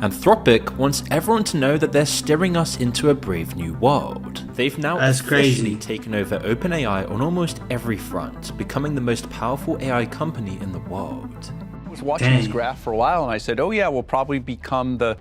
Anthropic wants everyone to know that they're steering us into a brave new world. They've now officially taken over OpenAI on almost every front, becoming the most powerful AI company in the world. I was watching this graph for a while and I said, oh yeah, we'll probably become the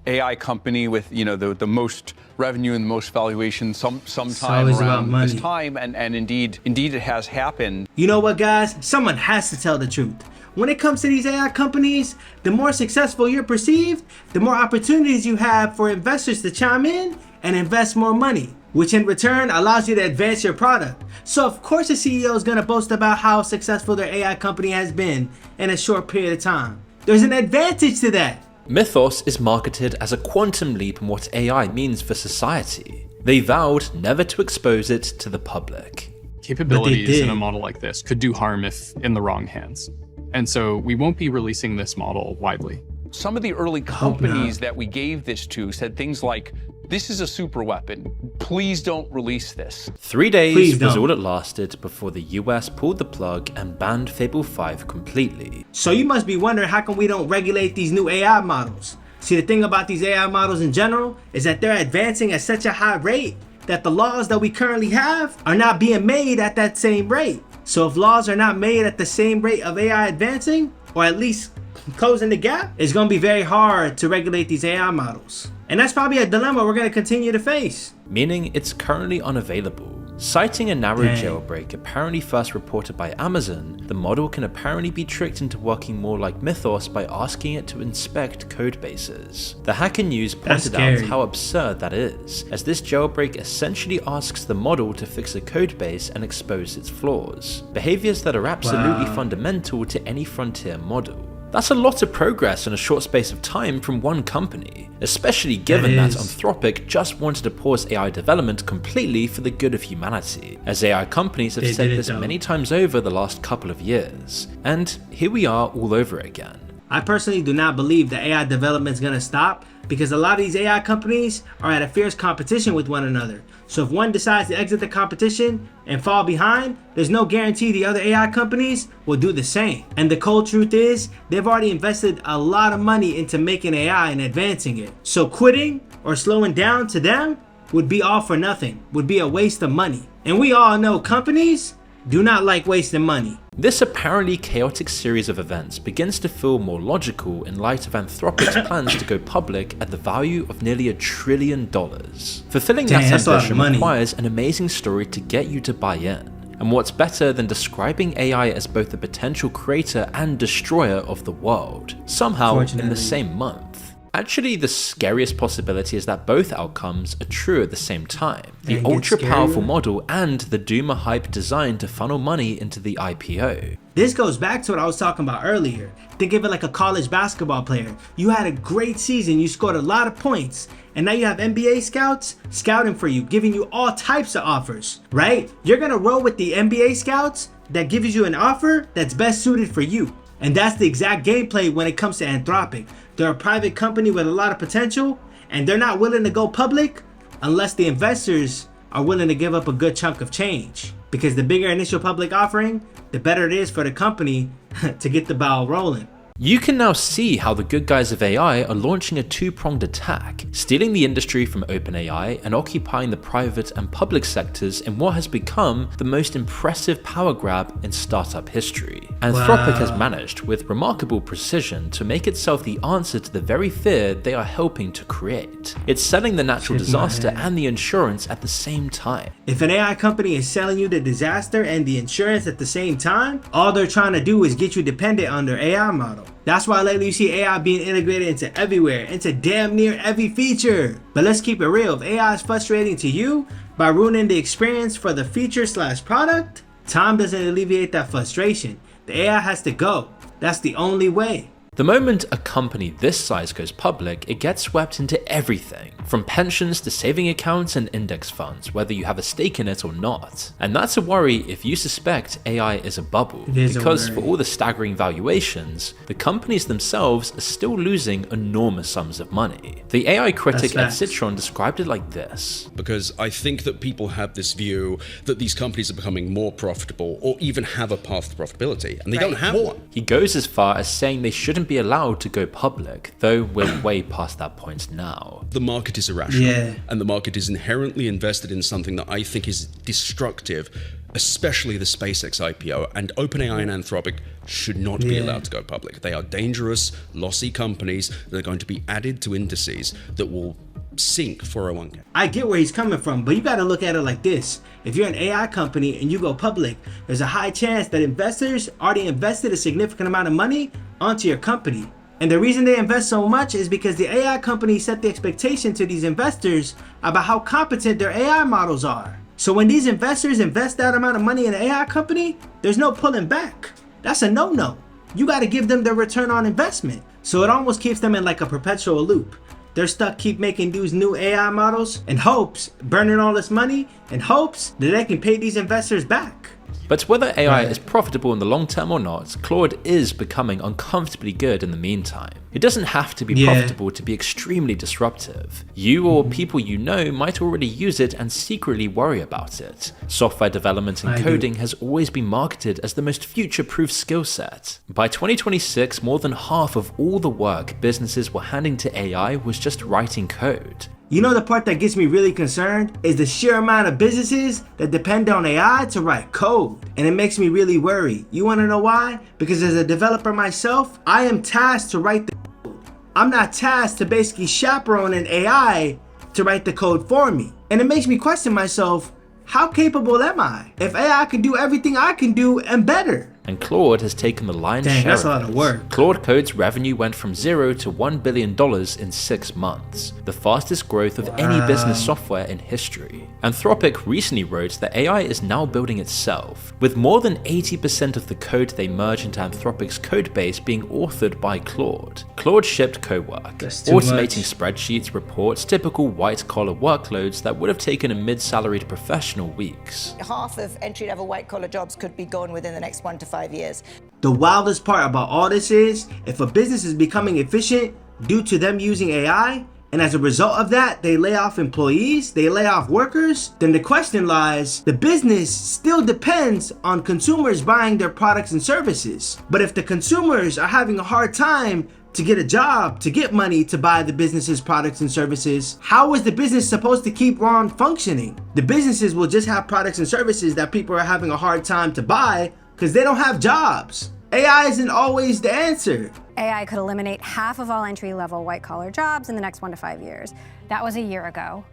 AI company with, the most revenue and the most valuation sometime around this time. And indeed it has happened. You know what, guys? Someone has to tell the truth. When it comes to these AI companies, the more successful you're perceived, the more opportunities you have for investors to chime in and invest more money, which in return allows you to advance your product. So of course the CEO is going to boast about how successful their AI company has been in a short period of time. There's an advantage to that. Mythos is marketed as a quantum leap in what AI means for society. They vowed never to expose it to the public. Capabilities in a model like this could do harm if in the wrong hands. And so we won't be releasing this model widely. Some of the early companies that we gave this to said things like, this is a super weapon. Please don't release this. 3 days was all it lasted before the US pulled the plug and banned Fable 5 completely. So you must be wondering, how come we don't regulate these new AI models? See, the thing about these AI models in general is that they're advancing at such a high rate that the laws that we currently have are not being made at that same rate. So if laws are not made at the same rate of AI advancing, or at least closing the gap, it's going to be very hard to regulate these AI models. And that's probably a dilemma we're going to continue to face. Meaning it's currently unavailable. Citing a narrow jailbreak apparently first reported by Amazon, the model can apparently be tricked into working more like Mythos by asking it to inspect code bases. The Hacker News pointed out how absurd that is, as this jailbreak essentially asks the model to fix a code base and expose its flaws. Behaviors that are absolutely fundamental to any frontier model. That's a lot of progress in a short space of time from one company, especially given that Anthropic just wanted to pause AI development completely for the good of humanity, as AI companies have said this many times over the last couple of years. And here we are all over again. I personally do not believe that AI development is going to stop, because a lot of these AI companies are at a fierce competition with one another. So if one decides to exit the competition and fall behind, there's no guarantee the other AI companies will do the same. And the cold truth is, they've already invested a lot of money into making AI and advancing it. So quitting or slowing down to them would be all for nothing, would be a waste of money. And we all know companies do not like wasting money. This apparently chaotic series of events begins to feel more logical in light of Anthropic's plans to go public at the value of nearly $1 trillion. Fulfilling that ambition requires an amazing story to get you to buy in. And what's better than describing AI as both the potential creator and destroyer of the world, somehow in the same month? Actually, the scariest possibility is that both outcomes are true at the same time. The ultra-powerful model and the doomer hype designed to funnel money into the IPO. This goes back to what I was talking about earlier. Think of it like a college basketball player. You had a great season, you scored a lot of points, and now you have NBA scouts scouting for you, giving you all types of offers, right? You're gonna roll with the NBA scouts that gives you an offer that's best suited for you. And that's the exact gameplay when it comes to Anthropic. They're a private company with a lot of potential, and they're not willing to go public unless the investors are willing to give up a good chunk of change. Because the bigger initial public offering, the better it is for the company to get the ball rolling. You can now see how the good guys of AI are launching a two-pronged attack, stealing the industry from OpenAI and occupying the private and public sectors in what has become the most impressive power grab in startup history. Anthropic has managed with remarkable precision to make itself the answer to the very fear they are helping to create. It's selling the natural disaster and the insurance at the same time. If an AI company is selling you the disaster and the insurance at the same time, all they're trying to do is get you dependent on their AI model. That's why lately you see AI being integrated into everywhere, into damn near every feature. But let's keep it real, if AI is frustrating to you by ruining the experience for the feature/product, time doesn't alleviate that frustration. The AI has to go. That's the only way. The moment a company this size goes public, it gets swept into everything, from pensions to saving accounts and index funds, whether you have a stake in it or not. And that's a worry if you suspect AI is a bubble, because for all the staggering valuations, the companies themselves are still losing enormous sums of money. The AI critic Ed Citron described it like this. Because I think that people have this view that these companies are becoming more profitable or even have a path to profitability, and they don't have one. He goes as far as saying they shouldn't shouldn't be allowed to go public, though we're way past that point now. The market is irrational, Yeah. and the market is inherently invested in something that I think is destructive, especially the SpaceX IPO, and OpenAI and Anthropic should not be allowed to go public. They are dangerous, lossy companies that are going to be added to indices that will sink 401k. I get where he's coming from, but you got to look at it like this. If you're an AI company and you go public, there's a high chance that investors already invested a significant amount of money onto your company. And the reason they invest so much is because the AI company set the expectation to these investors about how competent their AI models are. So when these investors invest that amount of money in an AI company, there's no pulling back. That's a no-no. You got to give them their return on investment. So it almost keeps them in like a perpetual loop. They're stuck keep making these new AI models in hopes, burning all this money in hopes that they can pay these investors back. But whether AI is profitable in the long term or not, Claude is becoming uncomfortably good in the meantime. It doesn't have to be profitable to be extremely disruptive. You or people you know might already use it and secretly worry about it. Software development and coding has always been marketed as the most future-proof skill set. By 2026, more than half of all the work businesses were handing to AI was just writing code. You know the part that gets me really concerned is the sheer amount of businesses that depend on AI to write code. And it makes me really worry. You want to know why? Because as a developer myself, I am tasked to write the code. I'm not tasked to basically chaperone an AI to write the code for me. And it makes me question myself, how capable am I? If AI can do everything I can do and better. And Claude has taken the lion's share that's a lot of work. Claude Code's revenue went from $0 to $1 billion in 6 months, the fastest growth of any business software in history. Anthropic recently wrote that AI is now building itself, with more than 80% of the code they merge into Anthropic's codebase being authored by Claude. Claude shipped cowork, automating spreadsheets, reports, typical white-collar workloads that would have taken a mid-salaried professional weeks. Half of entry-level white-collar jobs could be gone within the next 1 to 5 years. The wildest part about all this is, if a business is becoming efficient due to them using AI, and as a result of that, they lay off employees, they lay off workers, then the question lies, the business still depends on consumers buying their products and services. But if the consumers are having a hard time to get a job, to get money to buy the business's products and services, how is the business supposed to keep on functioning? The businesses will just have products and services that people are having a hard time to buy because they don't have jobs. AI isn't always the answer. AI could eliminate half of all entry-level white-collar jobs in the next 1 to 5 years. That was a year ago.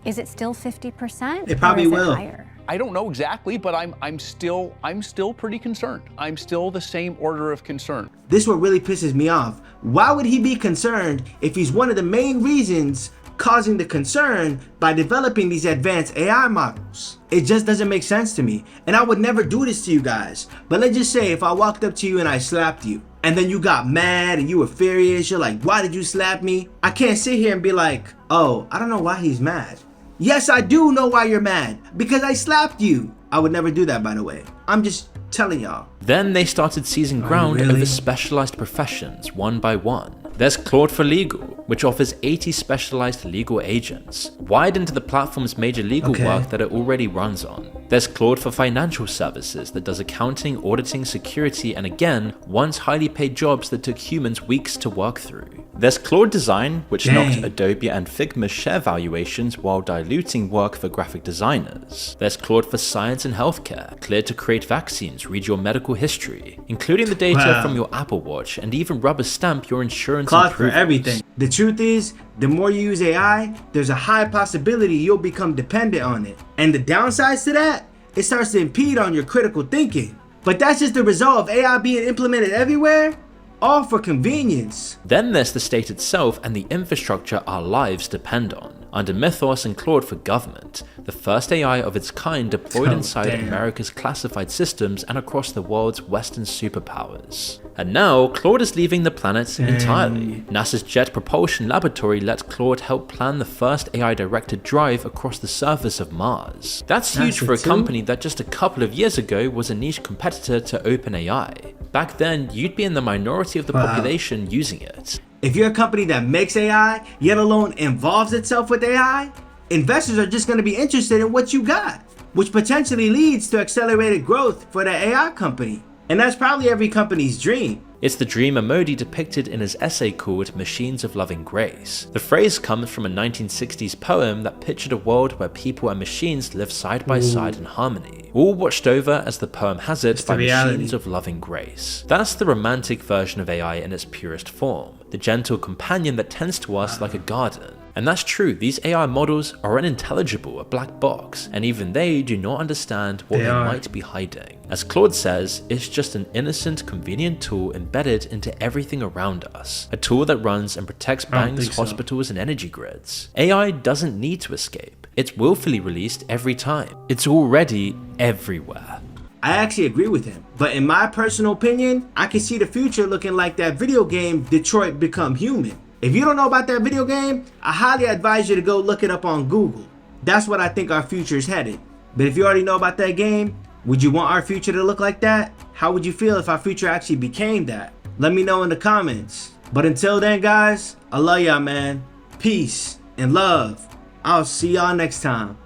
Is it still 50%? It probably will. Higher? I don't know exactly, but I'm still pretty concerned. I'm still the same order of concern. This is what really pisses me off. Why would he be concerned if he's one of the main reasons causing the concern by developing these advanced AI models? It just doesn't make sense to me. And I would never do this to you guys. But let's just say if I walked up to you and I slapped you, and then you got mad and you were furious, you're like, why did you slap me? I can't sit here and be like, oh, I don't know why he's mad. Yes, I do know why you're mad, because I slapped you. I would never do that, by the way. I'm just telling y'all. Then they started seizing ground over specialized professions one by one. There's Claude for Legal, which offers 80 specialized legal agents, wired into the platform's major legal work that it already runs on. There's Claude for Financial Services that does accounting, auditing, security, and again, once highly paid jobs that took humans weeks to work through. There's Claude Design, which knocked Adobe and Figma's share valuations while diluting work for graphic designers. There's Claude for Science and Healthcare, cleared to create vaccines, read your medical history, including the data from your Apple Watch, and even rubber stamp your insurance Claude for everything. The truth is, the more you use AI, there's a high possibility you'll become dependent on it. And the downsides to that, it starts to impede on your critical thinking. But that's just the result of AI being implemented everywhere, all for convenience. Then there's the state itself and the infrastructure our lives depend on. Under Mythos and Claude for Government, the first AI of its kind deployed inside America's classified systems and across the world's Western superpowers. And now, Claude is leaving the planet entirely. NASA's Jet Propulsion Laboratory let Claude help plan the first AI-directed drive across the surface of Mars. That's huge for a company that just a couple of years ago was a niche competitor to OpenAI. Back then, you'd be in the minority of the population using it. If you're a company that makes AI, yet alone involves itself with AI, investors are just going to be interested in what you got, which potentially leads to accelerated growth for the AI company. And that's probably every company's dream. It's the dream Amodei depicted in his essay called Machines of Loving Grace. The phrase comes from a 1960s poem that pictured a world where people and machines live side by side in harmony, all watched over, as the poem has it, by machines of loving grace. That's the romantic version of AI in its purest form, the gentle companion that tends to us like a garden. And that's true, these AI models are unintelligible, a black box, and even they do not understand what they might be hiding. As Claude says, it's just an innocent, convenient tool embedded into everything around us, a tool that runs and protects banks, hospitals, and energy grids. AI doesn't need to escape. It's willfully released every time. It's already everywhere. I actually agree with him, but in my personal opinion, I can see the future looking like that video game Detroit Become Human. If you don't know about that video game, I highly advise you to go look it up on Google. That's what I think our future is headed. But if you already know about that game, would you want our future to look like that? How would you feel if our future actually became that? Let me know in the comments. But until then, guys, I love y'all, man. Peace and love. I'll see y'all next time.